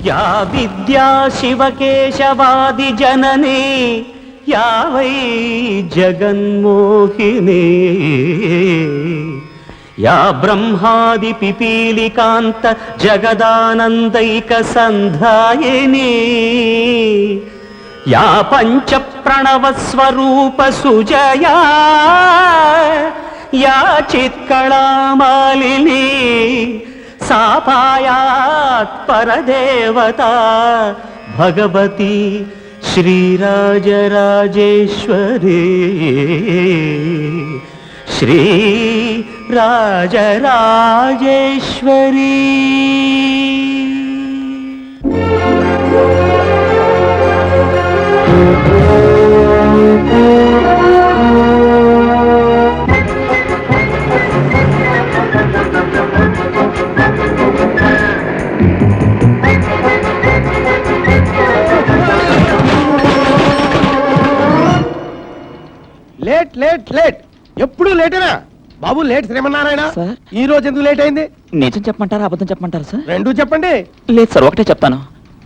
या विद्या शिवकेशवादि जननी या वै जगन्मोहिनी या ब्रह्मादि पिपीलिकांत जगदानंदैक संधायिनी या पंच प्रणव स्वरूप सुजया या चित्कलामालिनी सापायात् परदेवता भगवती Srirajarajeshwari Srirajarajeshwari. Late late late ఎప్పుడు లేటేనా బాబు? Late Srimannarayana sir. ఈ రోజు ఎందుకు లేట్ అయింది? నిజం చెప్పమంటారా అబద్ధం చెప్పమంటారా సార్? రెండు చెప్పండి. లేదు సార్, ఒకటే చెప్తాను.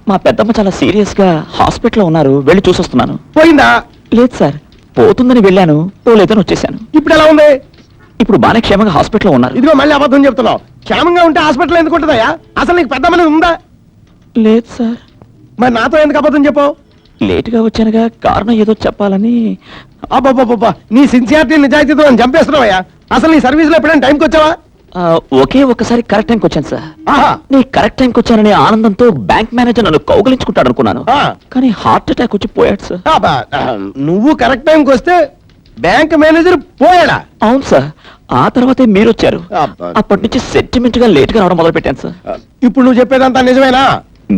మా పెద్దమ్మ చాలా సీరియస్ గా హాస్పిటల్లో ఉన్నారు, వెళ్ళి చూసొస్తున్నాను. పోయిందా? లేదు సార్, పోతుందని వెళ్ళాను, పోలేదని వచ్చేసాను. ఇప్పుడు ఎలా ఉంది? ఇప్పుడు బాగానే క్షేమంగా హాస్పిటల్లో ఉన్నారు. ఇదిగో మళ్ళీ అబద్ధం చెప్తున్నావు. క్షేమంగా ఉంటే హాస్పిటల్ ఎందుకు ఉంటుందయ్యా? అసలు నీకు పెద్ద మనది ఉందా? లేదు సార్. మరి నాతో ఎందుకు అబద్ధం చెప్పావు? లేటుగా వచ్చానుగా, కారణం ఏదో చెప్పాలని. అబ్బాబ్బాబ్బా, నీ సిన్సియారిటీ నిజాయితీతో నన్ను చంపేస్తున్నావయ్యా. అసలు నీ సర్వీస్ లో ఎప్పుడైనా టైంకి వచ్చావా? ఒకే ఒక్కసారి కరెక్ట్ టైంకి వచ్చాను సార్. ఆహా. నీ కరెక్ట్ టైంకి వచ్చాననే ఆనందంతో బ్యాంక్ మేనేజర్ నన్ను కౌగలించుకుంటాడు అనుకున్నాను, ఆ. కానీ హార్ట్ అటాక్ వచ్చి పోయాడు సార్. అబ్బా, నువ్వు కరెక్ట్ టైంకి వస్తే బ్యాంక్ మేనేజర్ పోయాడా? అవును సార్, ఆ తర్వాతే మీరు వచ్చారు. అబ్బా. అప్పటి నుంచి సెంటిమెంట్ గా లేట్ గా రావడం మొదలు పెట్టాను సార్. ఇప్పుడు నువ్వు చెప్పేదంతా నిజమేనా?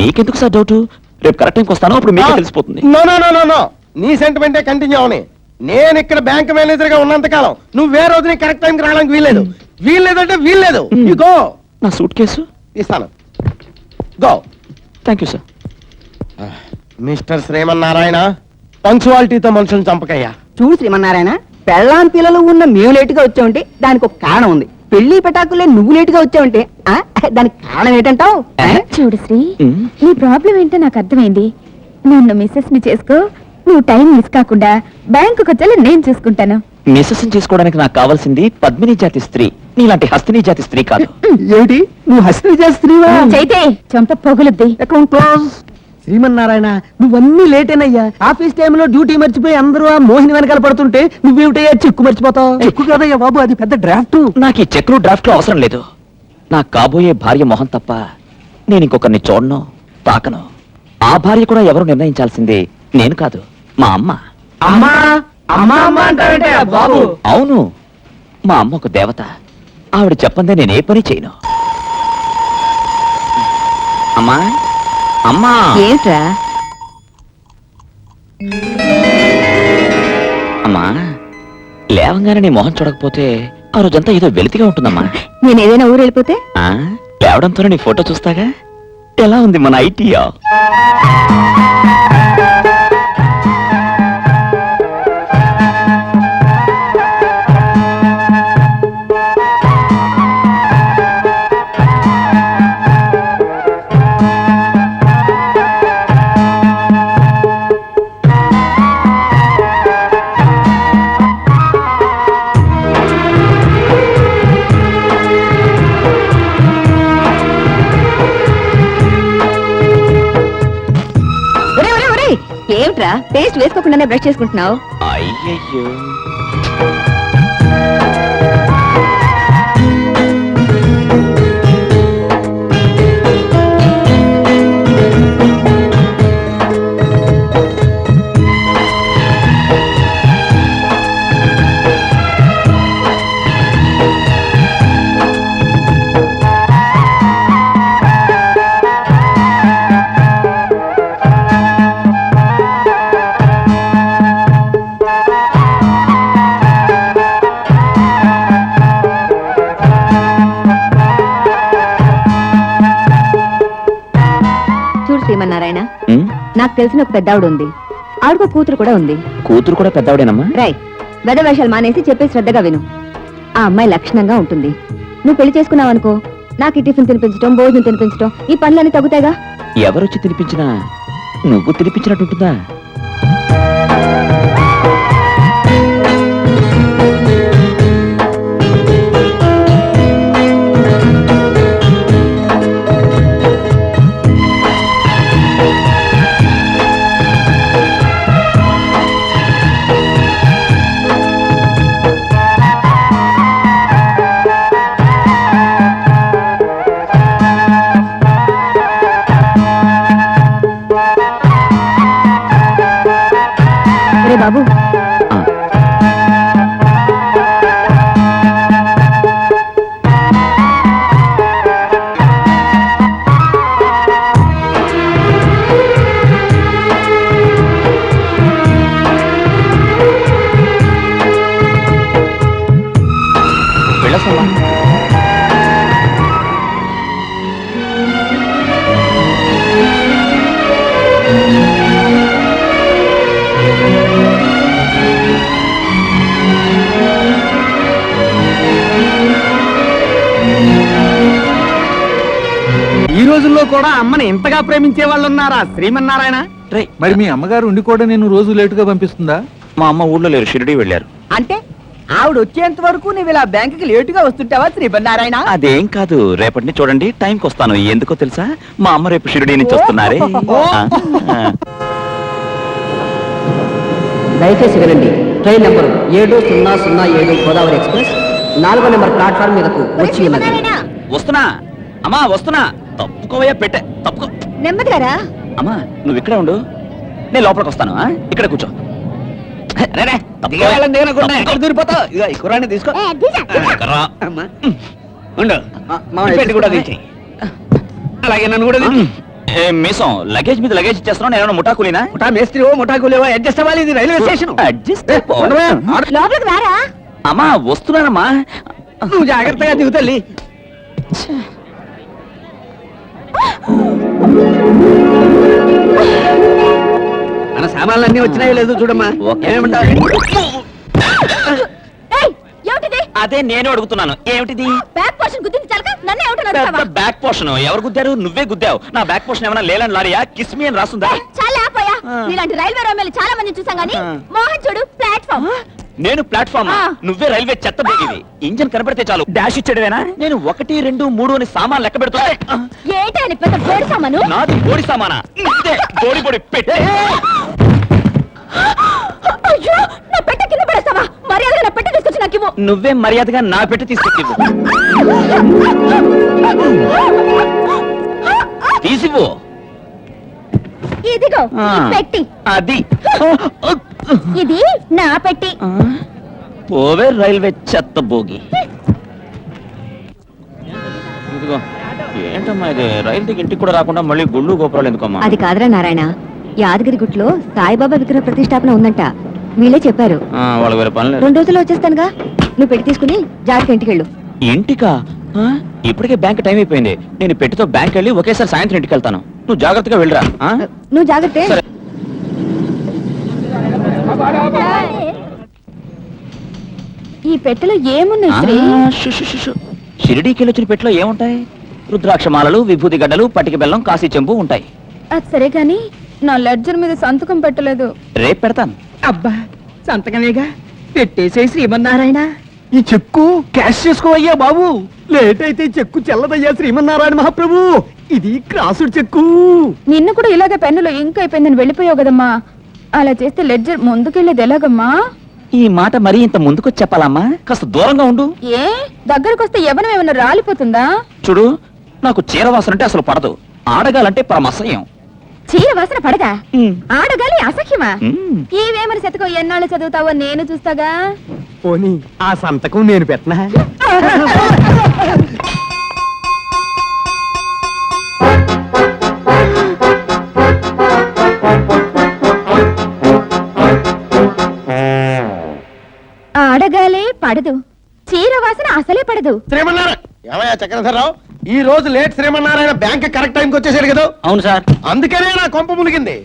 మీకెందుకు సార్ డౌట్? రేపు కరెక్ట్ టైంకి వస్తాను, అప్పుడు మీకే తెలిసిపోతుంది. No no no no no, నీ సెంటిమెంటే కంటిన్యూ అవని. నేను ఇక్కడ బ్యాంక్ మేనేజర్ గా ఉన్నంత కాలం నువ్వే రోజు నీ కరెక్ట్ టైంకి రావడానికి వీల్లేదు. వీల్లేదంటే వీల్లేదు. మ్. గో. నా సూట్ కేసు ఇస్తాను. Go. Thank you sir. Mister Srimannarayana, పంక్చువాలిటీతో మనుషులను చంపకయ్యా. చూడు శ్రీమన్నారాయణ, పెళ్ళాం పిల్లలు ఉన్న మేము లేటుగా వచ్చామంటే దానికి ఒక కారణం ఉంది. పెళ్లి పెటాకులే నువ్వు లేటుగా వచ్చావంటే దానికి కారణం ఏంటంటావు? చూడు శ్రీ, మ్. నీ ప్రాబ్లం ఏంటో నాకు అర్థమైంది. నన్ను మిస్సెస్ ని చేసుకో, నువ్వు టైం మిస్ కాకుండా బ్యాంకుకి వచ్చేలా నేను చూసుకుంటాను. మిస్సెస్ చేసుకోవడానికి నాకు కావాల్సింది పద్మిని జాతి స్త్రీ, నీలాంటి హస్తిని జాతి స్త్రీ కాదు. ఏమిటి నువ్వు హస్తి చేస్తున్నావా? చైతే చంప పొగులుద్ది. Account close. శ్రీమన్నారాయణ, నువ్వన్నీ లేటేనయ్యా. ఆఫీస్ టైంలో డ్యూటీ మర్చిపోయి అందరూ ఆ మోహిని వెనకాల పడుతుంటే నువ్వేమిటయ్యా చెక్కు మర్చిపోతావు? చెక్కు కదయ్యా బాబు, అది పెద్ద డ్రాఫ్ట్. నాకు ఈ చెక్లు డ్రాఫ్ట్ లో అవసరం లేదు. నా కాబోయే భార్య మొహం తప్ప నేను ఇంకొకరిని చూడను, తాకను. ఆ భార్య కూడా ఎవరు నిర్ణయించాల్సింది నేను కాదు, మా అమ్మ. అమ్మా అమ్మా అమ్మా అంటారంటే బాబు. అవును, మా అమ్మ ఒక దేవత. ఆవిడ చెప్పందే నేను ఏ పని చేయను. అమ్మా అమ్మా. ఏంట్రా? అమ్మా, లేవంగానే నీ మొహం చూడకపోతే ఆ రోజంతా ఏదో వెలితిగా ఉంటుందమ్మా. నేను ఏదైనా ఊరు వెళ్ళిపోతే ఆ, లేవడంతోనే నీ ఫోటో చూస్తాగా. ఎలా ఉంది మన ఐటీయా? ఏమిట్రా పేస్ట్ వేసుకోకుండానే బ్రష్ చేసుకుంటున్నావు? అయ్యయ్యో, శ్రీమన్నారాయణ, ఉమ్, నాకు తెలిసిన ఒక పెద్దావిడ ఉంది. ఆవిడకు కూతురు కూడా ఉంది. కూతురు కూడా పెద్దవాడేనమ్మా? రైట్. వెద వేషాలు మానేసి చెప్పే శ్రద్ధగా విను. ఆ అమ్మాయి లక్షణంగా ఉంటుంది. నువ్వు పెళ్లి చేసుకున్నావనుకో, నాకు ఈ టిఫిన్ తినిపించడం భోజనం తినిపించడం ఈ పనులన్నీ తగ్గుతాయిగా. ఎవరొచ్చి తినిపించినా నువ్వు తినిపించినట్టుంటుందా? అరే బాబు, ఆ, వెళ్ళొస్తామా? ఈ రోజుల్లో కూడా అమ్మని ఇంతగా ప్రేమించే వాళ్ళు ఉన్నారా శ్రీమన్నారాయణ? రేయ్, మరి మీ అమ్మగారు ఉండి కూడా నేను రోజు లేటుగా పంపిస్తుందా? మా అమ్మ ఊళ్ళో లేరు, షిరిడి వెళ్ళారు. అంటే ఆవిడ వచ్చేంత వరకు నువ్వు ఇలా బ్యాంకుకి లేటుగా వస్తుంటావా శ్రీమన్నారాయణ? అదేం కాదు, రేపటి నుంచి చూడండి టైంకి వస్తాను. ఎందుకో తెలుసా, మా అమ్మ రేపు షిరిడి నుంచి వస్తున్నారే. ఆ. దయచేసి వినండి. ట్రైన్ నెంబర్ 7007 గోదావరి ఎక్స్ప్రెస్ 4వ నెంబర్ ప్లాట్ఫామ్ మీదకు వచ్చి ఉన్నది. వస్తున్నా అమ్మా, వస్తున్నా. తప్పుకోవయ్యా, పెట్టే తప్పుకో. నెమ్మదిగా రా. అమ్మా నువ్వు ఇక్కడే ఉండు, నేను లోపలికి వస్తాను. ఇక్కడ కూర్చో. రే, రే, తప్పుకో. తప్పుకో. ఈ కుర్రాన్ని తీసుకో. కర్రా. ఉండు. పెట్టి కూడా దించేయ్. అలాగే నన్ను కూడా దించు. ఏ మీసం, లగేజ్ మీద లగేజ్ ఇచ్చేస్తున్నావు, నేను ముఠాకులీనా? ముఠా మేస్త్రివో ముఠాకులేవో అడ్జస్ట్ అవ్వాలి. ఇది రైల్వే స్టేషన్. అడ్జస్ట్ లోపలికి రారా. అమ్మా వస్తున్నానమ్మా. నువ్వు జాగ్రత్తగా దిగుతల్లి. మన సామాన్లు అన్ని వచ్చినాయో లేదో చూడమ్మా. ఓకే. ఏమంటావు? ఏయ్, ఏమిటిది? అదే నేను అడుగుతున్నాను, ఏమిటిది? బ్యాక్ పోర్షన్ గుద్దింది చాలక నన్ను ఏమిటని అడుగుతావా? బ్యాక్ పోర్షన్ ఎవరు గుద్దారు? నువ్వే గుద్దావు. నా బ్యాక్ పోర్షన్ ఏమైనా లేలని లారియా? కిస్మి అని రాస్తుందా? చాలా ఆపోయా. నీలాంటి రైల్వే రోమేలు చాలా మంది చూసాం గానీ మోహన్ చూడు ప్లాట్ఫామ్. నేను ప్లాట్ఫామ్, నువ్వే రైల్వే చెత్త బోగివి. ఇంజన్ కనబడితే చాలు డాష్ ఇచ్చాడువేనా? నేను 1, 2, 3 అని సామాన్ లెక్క పెడుతున్నా. ఏంటి అని పెద్ద బోడి సామాను? నాది బోడి సామానా? బోడి బోడి పెట్టే. అయ్యో, నా పెట్టె కింద పడేస్తావా? మర్యాదగా నా పెట్టె తీసుకొచ్చి నాకు ఇవ్వు. నువ్వే మర్యాదగా నా పెట్టి తీసుకొచ్చివ్వు. తీసివ్వు. ఇదిగో ఈ పెట్టి. అది ఇది నా పెట్టి. పోవే రైల్వే చెత్త బోగి. ఇదిగో ఏంటమ్మా ఇది, రైలు దిగి ఇంటికి కూడా రాకుండా మళ్ళీ గుళ్ళు గోపురాలు ఎందుకమ్మా? అది కాదురా నారాయణ, యాదగిరి గుట్లో సాయిబాబా విగ్రహ ప్రతిష్టాపన ఉందంట. వీళ్ళే చెప్పారు. వాళ్ళకి వేరే పని లేదు. 2 రోజుల్లో వచ్చేస్తానుగా. నువ్వు పెట్టి తీసుకుని జాగ్రత్త ఇంటికి వెళ్ళు. ఇంటికా? ఇప్పటికే బ్యాంక్ టైం అయిపోయింది. నేను పెట్టితో బ్యాంక్ వెళ్ళి ఒకేసారి సాయంత్రం ఇంటికి వెళ్తాను. నువ్వు జాగ్రత్తగా వెళ్ళరా. నువ్వు జాగ్రత్త. సరే. ఈ పెట్టెలో ఏమున్నాయి శ్రీ? షిరిడీకి వెళ్ళొచ్చిన పెట్టిలో ఏముంటాయి? రుద్రాక్షమాలలు, విభూతి గడ్డలు, పటిక బెల్లం, కాశీ చెంబు ఉంటాయి. అది సరే కానీ నా లెడ్జర్ మీద సంతకం పెట్టలేదు. రేపు పెడతాను. అబ్బా సంతకమేగా, పెట్టేసే శ్రీమన్నారాయణ. ఈ చెక్కు క్యాష్ చేసుకోవయ్యా బాబు. లేట్ అయితే చెక్కు చెల్లదయ్యా శ్రీమన్నారాయణ మహాప్రభు. ఇది క్రాసుడు చెక్కు. నిన్ను కూడా ఇలాగే పెన్నులో ఇంక్ అయిపోయిందని వెళ్ళిపోయావు కదమ్మా. అలా చేస్తే లెడ్జర్ ముందుకెళ్ళేది ఎలాగమ్మా? ఈ మాట మరీ ఇంత ముందుకు చెప్పాలమ్మా? కాస్త దూరంగా ఉండు. ఏ దగ్గరకు వస్తే ఎవరం ఏమన్నా రాలిపోతుందా? చూడు, నాకు చీర వాసన అంటే అసలు పడదు. ఆడగాలంటే పరమసహ్యం. చీర వాసన పడదా? ఉమ్. ఆడగాలి అసఖ్యమా? ఉమ్. ఈవేమని శతకం ఎన్నాళ్ళు చదువుతావో నేను చూస్తాగా. పోనీ ఆ సంతకం నేను పెట్టనా? ఆడగాలే పడదు, చీర వాసన అసలే పడదు. శ్రీమన్నారాయణ ఏమయ్యా చక్రధరరావు, ఈ రోజు లేట్ శ్రీమన్నారాయణ బ్యాంక్ కరెక్ట్ టైంకి వచ్చేసాడు కదా? అవును సార్. అందుకనే నా కొంప మునిగింది.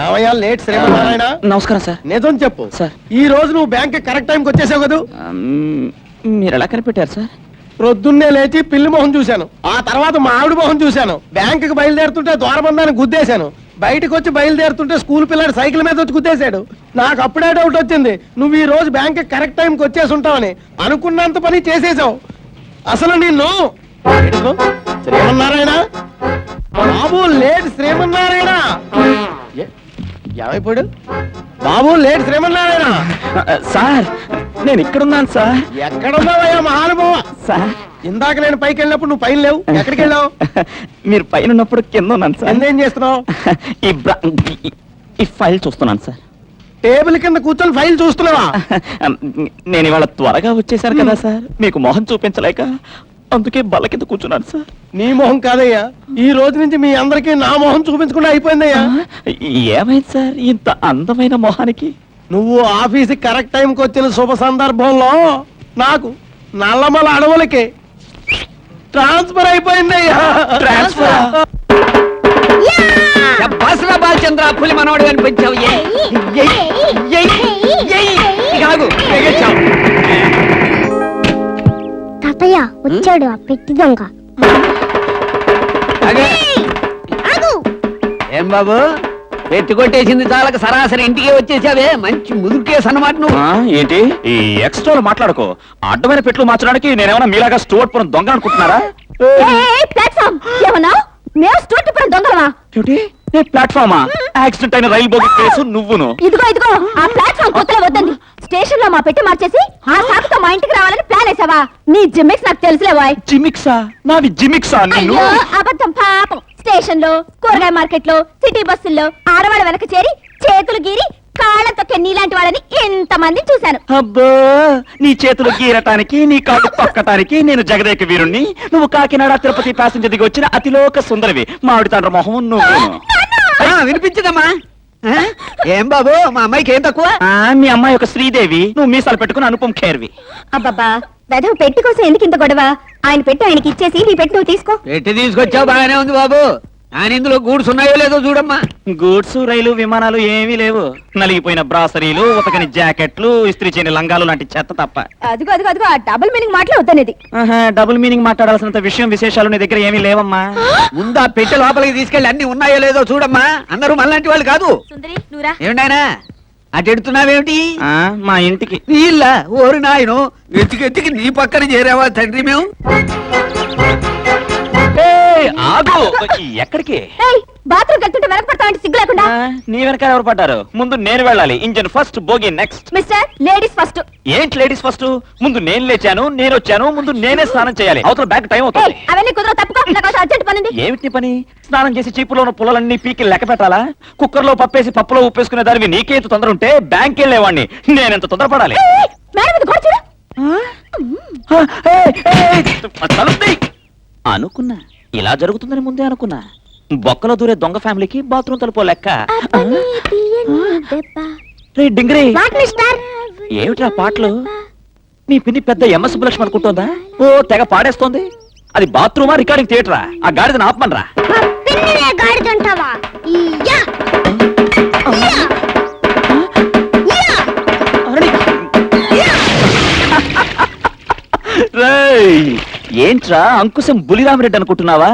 ఏమయ్యా లేట్ శ్రీమన్నారాయణ? నమస్కారం సార్. నిజం చెప్పు సార్. ఈ రోజు నువ్వు బ్యాంక్ కరెక్ట్ టైంకి వచ్చేసావు కదా? మీరు ఎలా కనిపెట్టారు సార్? ప్రొద్దున్నే లేచి పిల్లి మొహం చూశాను, ఆ తర్వాత మా ఆవిడ మొహం చూశాను. బ్యాంకుకి బయలుదేరుతుంటే ద్వారబంధాన్ని గుద్దేశాను. బయటకు వచ్చి బయలుదేరుతుంటే స్కూల్ పిల్లాడు సైకిల్ మీద వచ్చి గుద్దేశాడు. నాకు అప్పుడే డౌట్ వచ్చింది, నువ్వు ఈ రోజు బ్యాంక్ కరెక్ట్ టైంకి వచ్చేసి ఉంటావని. అనుకున్నంత పని చేసేసావు. అసలు నిన్ను శ్రీమన్నారాయణ బాబు లేట్ శ్రీమన్నారాయణ ఏమైపోయాడు బాబు లేట్ శ్రీమన్నారాయణ. సార్ నేను ఇక్కడున్నాను సార్. ఎక్కడున్నావయ్యా మహానుభావ? సార్ ఇందాక నేను పైకి వెళ్ళినప్పుడు నువ్వు పైన లేవు, ఎక్కడికి వెళ్ళావు? మీరు పైన ఉన్నప్పుడు కింద ఉన్నాను సార్. ఎందేం చేస్తున్నావు? ఈ ఫైల్ చూస్తున్నాను సార్. టేబుల్ కింద కూర్చొని ఫైల్ చూస్తున్నావా? నేను ఇవాళ త్వరగా వచ్చేసాను కదా సార్, మీకు మొహం చూపించలేక అందుకే బల్ల కింద కూర్చున్నాను సార్. నీ మొహం కాదయ్యా, ఈ రోజు నుంచి మీ అందరికి నా మొహం చూపించకుండా అయిపోయిందయ్యా. ఏమైంది సార్ ఇంత అందమైన మొహానికి? నువ్వు ఆఫీస్కి కరెక్ట్ టైంకి వచ్చిన శుభ సందర్భంలో నాకు నల్లమల అడవులకి ట్రాన్స్ఫర్ అయిపోయిందయ్యా. ట్రాన్స్ఫర్? బస్సులో బాలచంద్ర పులి మనోడు కనిపించావు. తాతయ్య వచ్చాడు ఆ పెట్టి దొంగ. ఏం బాబు పెట్టి కొట్టేసింది చాలక సరాసరి ఇంటికి వచ్చేసావే, మంచి ముదురుకేస్ అన్నమాట నువ్వు. ఏంటి ఈ ఎక్స్ట్రా మాట్లాడుకో? అడ్డమైన పెట్లు మార్చడానికి నేనేమన్నా మీలాగా స్టోర్ పురం దొంగ అనుకుంటున్నారా? ప్లాట్ఫామ్ ఏమన్నా మేము స్టూట్ దొంగలవా? ప్లాట్ఫామా? యాక్సిడెంట్ అయిన రైలు బోగి కేసు నువ్వును. ఇదిగో ఇదిగో ఆ ప్లాట్ఫామ్ కొత్తలో వద్దండి. స్టేషన్ లో మా పెట్టి మార్చేసి ఆ సాకుతో మా ఇంటికి రావాలని ప్లాన్ వేసావా? నీ జిమ్మిక్స్ నాకు తెలుసులే బాయ్. జిమిక్సా? నావి జిమిక్సా? అయ్యో అబద్ధం పాపం. స్టేషన్ లో, కూరగాయ మార్కెట్ లో, సిటీ బస్సుల్లో ఆడవాళ్ళ వెనక చేరి చేతులు గీరి కాళ్ళ తొక్కే నీలాంటి వాళ్ళని ఎంతమంది చూశాను. అబ్బో, నీ చేతులు గీరటానికి నీ కాళ్ళు తొక్కటానికి నేను జగదేక వీరుణ్ణి, నువ్వు కాకినాడ తిరుపతి ప్యాసింజర్ దిగి వచ్చిన అతిలోక సుందరివి. మామిడి తండ్రి మొహం నువ్వు. వినిపించదమ్మా? ఏం బాబు మా అమ్మాయికి ఏం తక్కువ? మీ అమ్మాయి ఒక శ్రీదేవి, నువ్వు మీసాలు పెట్టుకుని అనుపం ఖేర్వి. అబ్బబ్బా వెధవ పెట్టి కోసం ఎందుకు ఇంత గొడవ? ఆయన పెట్టి ఆయనకి ఇచ్చేసి నీ పెట్టి నువ్వు తీసుకో. పెట్టి తీసుకొచ్చావు బాగానే ఉంది బాబు, ఆయన ఇందులో గూడ్స్ ఉన్నాయో లేదో చూడమ్మా. గూడ్స్, రైలు, విమానాలు ఏమీ లేవు. నలిగిపోయిన బ్రాసరీలు, ఉతకని జాకెట్లు, ఇస్త్రీ చేయని లంగాలు లాంటి చెత్త తప్ప. అదిగో అదిగో అదిగో ఆ డబుల్ మీనింగ్ మాటలు వద్దనేది. డబుల్ మీనింగ్ మాట్లాడాల్సినంత విషయం విశేషాలు నీ దగ్గర ఏమీ లేవమ్మా. ముందు ఆ పెట్టె లోపలికి తీసుకెళ్ళి అన్ని ఉన్నాయో లేదో చూడమ్మా. అందరూ మనలాంటి వాళ్ళు కాదు. సుందరి నువ్వురా. ఏమిటాయనా అటు ఎడుతున్నావేమిటి? మా ఇంటికి. నీళ్ళ ఓరి నాయను, వెతికెత్తికి నీ పక్కన చేరావా తండ్రి మేము? ఆగు. ఎక్కడికి? బాత్రూమ్ వెళ్తుంటే వెనక పడతామంటే సిగ్గు లేకుండా. నీ వెనక ఎవరు పడ్డారు? ముందు నేను వెళ్ళాలి. ఇంజన్ ఫస్ట్, బోగి నెక్స్ట్. Mister ladies first. ఏంటి లేడీస్ ఫస్ట్? ముందు నేను లేచాను, నేను వచ్చాను, ముందు నేనే స్నానం చేయాలి. అవతల బ్యాక్ టైం అవుతుంది. అవన్నీ కుదరవు, తప్పుకో. నాకు అర్జెంట్ పని ఉంది. ఏమిటి పని? స్నానం చేసి చీపులో ఉన్న పుల్లలన్నీ పీకి లెక్క పెట్టాలా? కుక్కర్లో పప్పేసి పప్పులో ఉప్పేసుకునే దానివి నీకేంత తొందర ఉంటే బ్యాంక్ వెళ్ళేవాడిని నేనెంత తొందరపడాలి? మేడం ఇది కూడా చూడు. అనుకున్నా ఇలా జరుగుతుందని ముందే అనుకున్నా. బొక్కలో దూరే దొంగ ఫ్యామిలీకి బాత్రూమ్ తలుపో లెక్క. డింగరీ ఏమిట్రా పాటలు? నీ పిన్ని పెద్ద ఎంఎస్ సుబ్బలక్ష్మి అనుకుంటోందా? ఓ తెగ పాడేస్తోంది. అది బాత్రూమా రికార్డింగ్ థియేటరా? ఆ గాడిదని ఆపమనరా. ఏంట్రా అంకుశం బులిరామిరెడ్డి అనుకుంటున్నావా?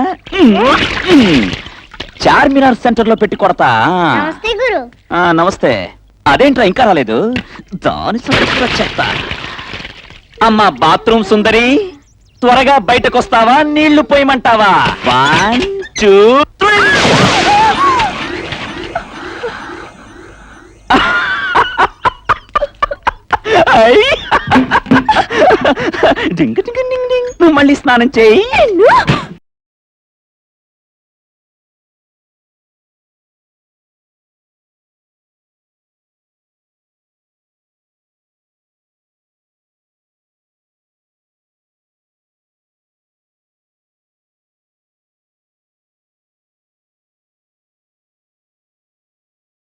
చార్మినార్ సెంటర్ లో పెట్టి కొడతా. నమస్తే. అదేంట్రా ఇంకా రాలేదు? దాని చెప్తా. అమ్మా బాత్రూమ్ సుందరి, త్వరగా బయటకు వస్తావా? నీళ్లు పోయమంటావా? 1 2 3 డింగ్ డింగ్ డింగ్ డింగ్. నువ్వు మళ్ళీ స్నానం చేయి.